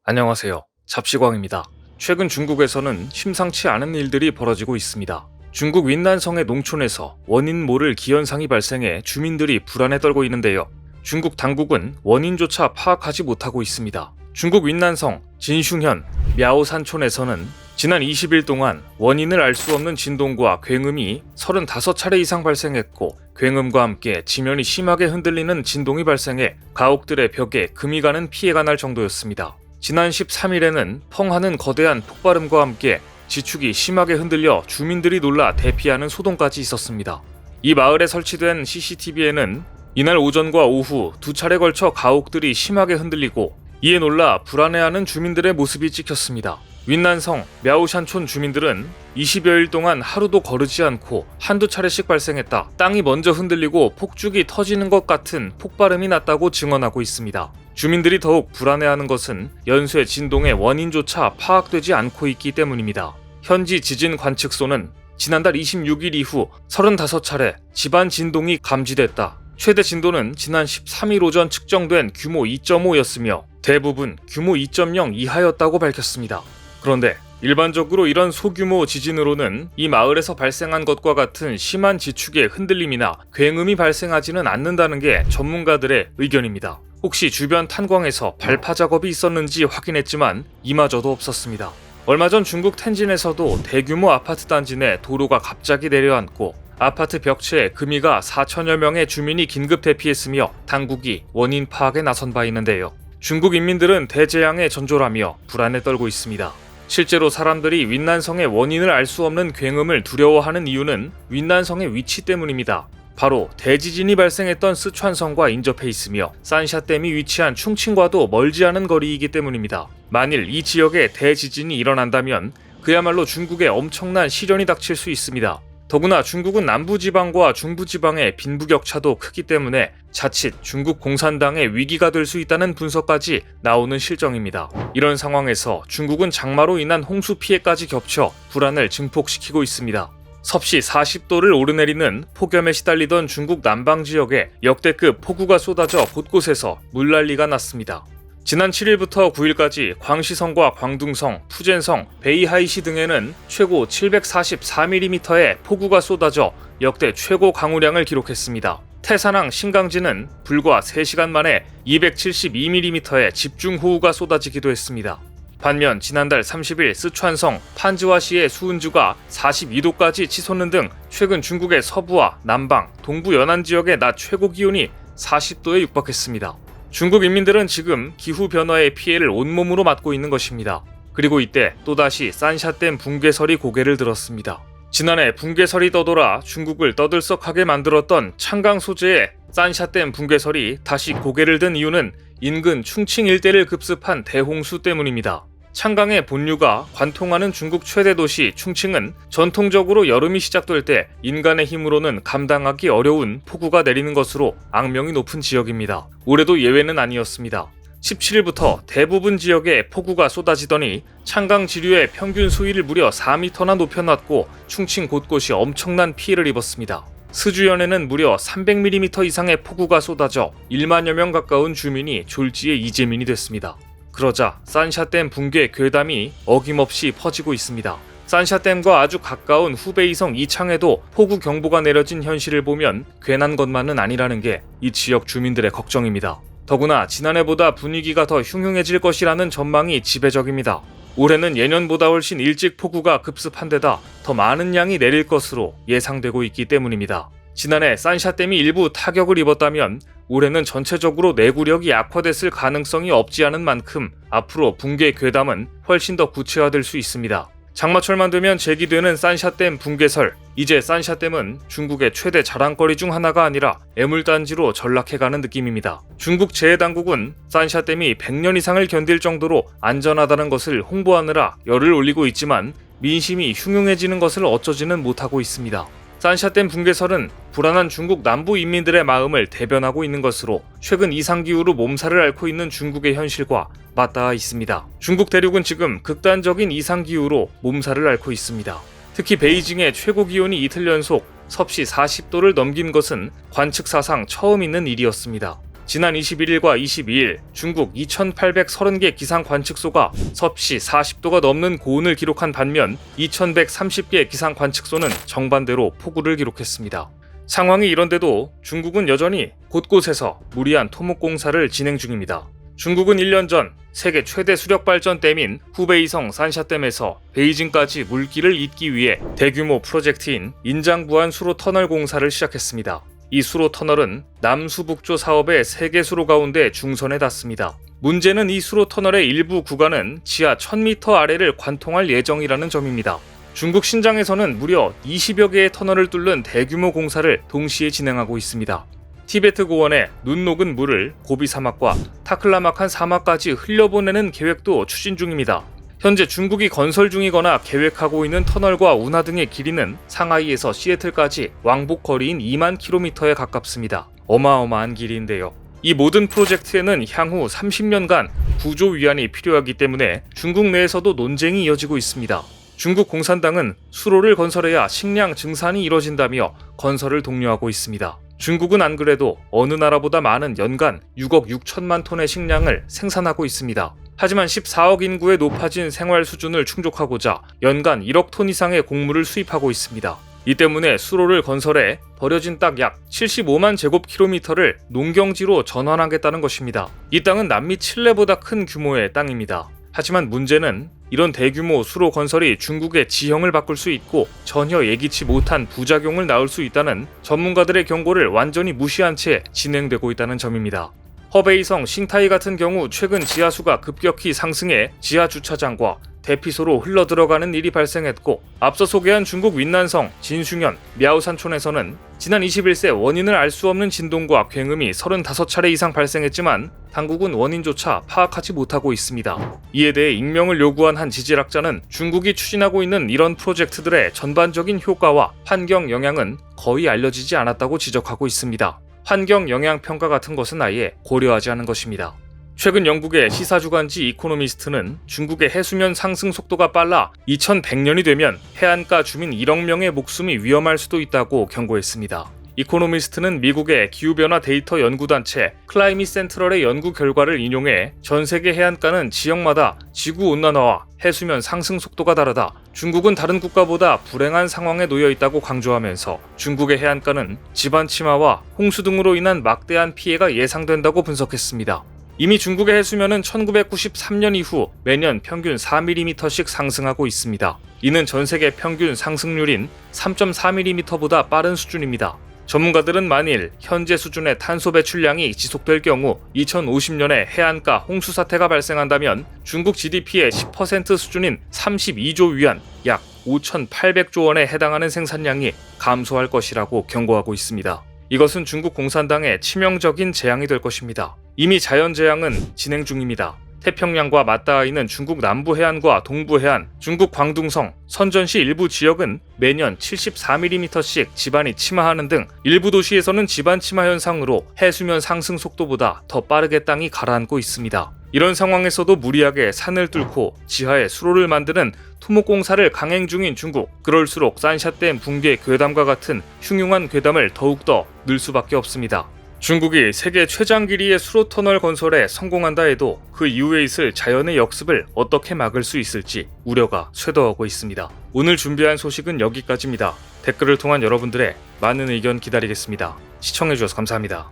안녕하세요. 잡시광입니다. 최근 중국에서는 심상치 않은 일들이 벌어지고 있습니다. 중국 윈난성의 농촌에서 원인 모를 기현상이 발생해 주민들이 불안에 떨고 있는데요. 중국 당국은 원인조차 파악하지 못하고 있습니다. 중국 윈난성 진슝현 мя오산촌에서는 지난 20일 동안 원인을 알 수 없는 진동과 굉음이 35차례 이상 발생했고, 굉음과 함께 지면이 심하게 흔들리는 진동이 발생해 가옥들의 벽에 금이 가는 피해가 날 정도였습니다. 지난 13일에는 펑 하는 거대한 폭발음과 함께 지축이 심하게 흔들려 주민들이 놀라 대피하는 소동까지 있었습니다. 이 마을에 설치된 CCTV에는 이날 오전과 오후 두 차례 걸쳐 가옥들이 심하게 흔들리고, 이에 놀라 불안해하는 주민들의 모습이 찍혔습니다. 윈난성 мя오샨촌 주민들은 20여일 동안 하루도 거르지 않고 한두 차례씩 발생했다, 땅이 먼저 흔들리고 폭죽이 터지는 것 같은 폭발음이 났다고 증언하고 있습니다. 주민들이 더욱 불안해하는 것은 연쇄 진동의 원인조차 파악되지 않고 있기 때문입니다. 현지 지진 관측소는 지난달 26일 이후 35차례 집안 진동이 감지됐다. 최대 진도는 지난 13일 오전 측정된 규모 2.5였으며 대부분 규모 2.0 이하였다고 밝혔습니다. 그런데 일반적으로 이런 소규모 지진으로는 이 마을에서 발생한 것과 같은 심한 지축의 흔들림이나 굉음이 발생하지는 않는다는 게 전문가들의 의견입니다. 혹시 주변 탄광에서 발파 작업이 있었는지 확인했지만 이마저도 없었습니다. 얼마 전 중국 텐진에서도 대규모 아파트 단지 내 도로가 갑자기 내려앉고 아파트 벽체에 금이가 4천여 명의 주민이 긴급 대피했으며 당국이 원인 파악에 나선 바 있는데요. 중국 인민들은 대재앙에 전졸하며 불안에 떨고 있습니다. 실제로 사람들이 윈난성의 원인을 알 수 없는 굉음을 두려워하는 이유는 윈난성의 위치 때문입니다. 바로 대지진이 발생했던 스촨성과 인접해 있으며 산샤댐이 위치한 충칭과도 멀지 않은 거리이기 때문입니다. 만일 이 지역에 대지진이 일어난다면 그야말로 중국에 엄청난 시련이 닥칠 수 있습니다. 더구나 중국은 남부지방과 중부지방의 빈부격차도 크기 때문에 자칫 중국 공산당의 위기가 될 수 있다는 분석까지 나오는 실정입니다. 이런 상황에서 중국은 장마로 인한 홍수 피해까지 겹쳐 불안을 증폭시키고 있습니다. 섭씨 40도를 오르내리는 폭염에 시달리던 중국 남방 지역에 역대급 폭우가 쏟아져 곳곳에서 물난리가 났습니다. 지난 7일부터 9일까지 광시성과 광둥성, 푸젠성, 베이하이시 등에는 최고 744mm의 폭우가 쏟아져 역대 최고 강우량을 기록했습니다. 태산항 신강지는 불과 3시간 만에 272mm의 집중호우가 쏟아지기도 했습니다. 반면 지난달 30일 스촨성 판즈와시의 수은주가 42도까지 치솟는 등 최근 중국의 서부와 남방, 동부 연안 지역의 낮 최고 기온이 40도에 육박했습니다. 중국 인민들은 지금 기후변화의 피해를 온몸으로 맞고 있는 것입니다. 그리고 이때 또다시 산샤댐 붕괴설이 고개를 들었습니다. 지난해 붕괴설이 떠돌아 중국을 떠들썩하게 만들었던 창강 소재의 산샤댐 붕괴설이 다시 고개를 든 이유는 인근 충칭 일대를 급습한 대홍수 때문입니다. 창강의 본류가 관통하는 중국 최대 도시 충칭은 전통적으로 여름이 시작될 때 인간의 힘으로는 감당하기 어려운 폭우가 내리는 것으로 악명이 높은 지역입니다. 올해도 예외는 아니었습니다. 17일부터 대부분 지역에 폭우가 쏟아지더니 창강 지류의 평균 수위를 무려 4m나 높여놨고 충칭 곳곳이 엄청난 피해를 입었습니다. 스주현에는 무려 300mm 이상의 폭우가 쏟아져 1만여 명 가까운 주민이 졸지에 이재민이 됐습니다. 그러자 산샤댐 붕괴 괴담이 어김없이 퍼지고 있습니다. 산샤댐과 아주 가까운 후베이성 이창에도 폭우 경보가 내려진 현실을 보면 괜한 것만은 아니라는 게 이 지역 주민들의 걱정입니다. 더구나 지난해보다 분위기가 더 흉흉해질 것이라는 전망이 지배적입니다. 올해는 예년보다 훨씬 일찍 폭우가 급습한 데다 더 많은 양이 내릴 것으로 예상되고 있기 때문입니다. 지난해 산샤댐이 일부 타격을 입었다면 올해는 전체적으로 내구력이 약화됐을 가능성이 없지 않은 만큼 앞으로 붕괴 괴담은 훨씬 더 구체화될 수 있습니다. 장마철만 되면 제기되는 산샤댐 붕괴설, 이제 산샤댐은 중국의 최대 자랑거리 중 하나가 아니라 애물단지로 전락해가는 느낌입니다. 중국 재해당국은 산샤댐이 100년 이상을 견딜 정도로 안전하다는 것을 홍보하느라 열을 올리고 있지만 민심이 흉흉해지는 것을 어쩌지는 못하고 있습니다. 산샤댐 붕괴설은 불안한 중국 남부 인민들의 마음을 대변하고 있는 것으로 최근 이상기후로 몸살을 앓고 있는 중국의 현실과 맞닿아 있습니다. 중국 대륙은 지금 극단적인 이상기후로 몸살을 앓고 있습니다. 특히 베이징의 최고 기온이 이틀 연속 섭씨 40도를 넘긴 것은 관측사상 처음 있는 일이었습니다. 지난 21일과 22일 중국 2,830개 기상 관측소가 섭씨 40도가 넘는 고온을 기록한 반면 2,130개 기상 관측소는 정반대로 폭우를 기록했습니다. 상황이 이런데도 중국은 여전히 곳곳에서 무리한 토목공사를 진행 중입니다. 중국은 1년 전 세계 최대 수력발전댐인 후베이성 산샤댐에서 베이징까지 물길을 잇기 위해 대규모 프로젝트인 인장부안 수로 터널 공사를 시작했습니다. 이 수로 터널은 남수북조 사업의 3개 수로 가운데 중선에 닿습니다. 문제는 이 수로 터널의 일부 구간은 지하 1000m 아래를 관통할 예정이라는 점입니다. 중국 신장에서는 무려 20여 개의 터널을 뚫는 대규모 공사를 동시에 진행하고 있습니다. 티베트 고원에 눈 녹은 물을 고비 사막과 타클라마칸 사막까지 흘려보내는 계획도 추진 중입니다. 현재 중국이 건설 중이거나 계획하고 있는 터널과 운하 등의 길이는 상하이에서 시애틀까지 왕복 거리인 2만 킬로미터에 가깝습니다. 어마어마한 길이인데요. 이 모든 프로젝트에는 향후 30년간 구조 위안이 필요하기 때문에 중국 내에서도 논쟁이 이어지고 있습니다. 중국 공산당은 수로를 건설해야 식량 증산이 이뤄진다며 건설을 독려하고 있습니다. 중국은 안 그래도 어느 나라보다 많은 연간 6억 6천만 톤의 식량을 생산하고 있습니다. 하지만 14억 인구의 높아진 생활 수준을 충족하고자 연간 1억 톤 이상의 곡물을 수입하고 있습니다. 이 때문에 수로를 건설해 버려진 땅 약 75만 제곱킬로미터를 농경지로 전환하겠다는 것입니다. 이 땅은 남미 칠레보다 큰 규모의 땅입니다. 하지만 문제는 이런 대규모 수로 건설이 중국의 지형을 바꿀 수 있고 전혀 예기치 못한 부작용을 낳을 수 있다는 전문가들의 경고를 완전히 무시한 채 진행되고 있다는 점입니다. 허베이성 싱타이 같은 경우 최근 지하수가 급격히 상승해 지하 주차장과 대피소로 흘러들어가는 일이 발생했고, 앞서 소개한 중국 윈난성, 진숭현, мя오산촌에서는 지난 21세 원인을 알 수 없는 진동과 굉음이 35차례 이상 발생했지만 당국은 원인조차 파악하지 못하고 있습니다. 이에 대해 익명을 요구한 한 지질학자는 중국이 추진하고 있는 이런 프로젝트들의 전반적인 효과와 환경 영향은 거의 알려지지 않았다고 지적하고 있습니다. 환경 영향 평가 같은 것은 아예 고려하지 않은 것입니다. 최근 영국의 시사주간지 이코노미스트는 중국의 해수면 상승 속도가 빨라 2100년이 되면 해안가 주민 1억 명의 목숨이 위험할 수도 있다고 경고했습니다. 이코노미스트는 미국의 기후변화 데이터 연구단체 클라이밋 센트럴의 연구 결과를 인용해 전 세계 해안가는 지역마다 지구온난화와 해수면 상승 속도가 다르다, 중국은 다른 국가보다 불행한 상황에 놓여 있다고 강조하면서 중국의 해안가는 지반 침하와 홍수 등으로 인한 막대한 피해가 예상된다고 분석했습니다. 이미 중국의 해수면은 1993년 이후 매년 평균 4mm씩 상승하고 있습니다. 이는 전 세계 평균 상승률인 3.4mm보다 빠른 수준입니다. 전문가들은 만일 현재 수준의 탄소 배출량이 지속될 경우 2050년에 해안가 홍수 사태가 발생한다면 중국 GDP의 10% 수준인 32조 위안, 약 5,800조 원에 해당하는 생산량이 감소할 것이라고 경고하고 있습니다. 이것은 중국 공산당의 치명적인 재앙이 될 것입니다. 이미 자연재앙은 진행 중입니다. 태평양과 맞닿아 있는 중국 남부 해안과 동부 해안, 중국 광둥성, 선전시 일부 지역은 매년 74mm씩 지반이 침하하는 등 일부 도시에서는 지반 침하 현상으로 해수면 상승 속도보다 더 빠르게 땅이 가라앉고 있습니다. 이런 상황에서도 무리하게 산을 뚫고 지하에 수로를 만드는 토목공사를 강행 중인 중국, 그럴수록 산샤댐 붕괴 괴담과 같은 흉흉한 괴담을 더욱더 늘 수밖에 없습니다. 중국이 세계 최장 길이의 수로터널 건설에 성공한다 해도 그 이후에 있을 자연의 역습을 어떻게 막을 수 있을지 우려가 쇄도하고 있습니다. 오늘 준비한 소식은 여기까지입니다. 댓글을 통한 여러분들의 많은 의견 기다리겠습니다. 시청해주셔서 감사합니다.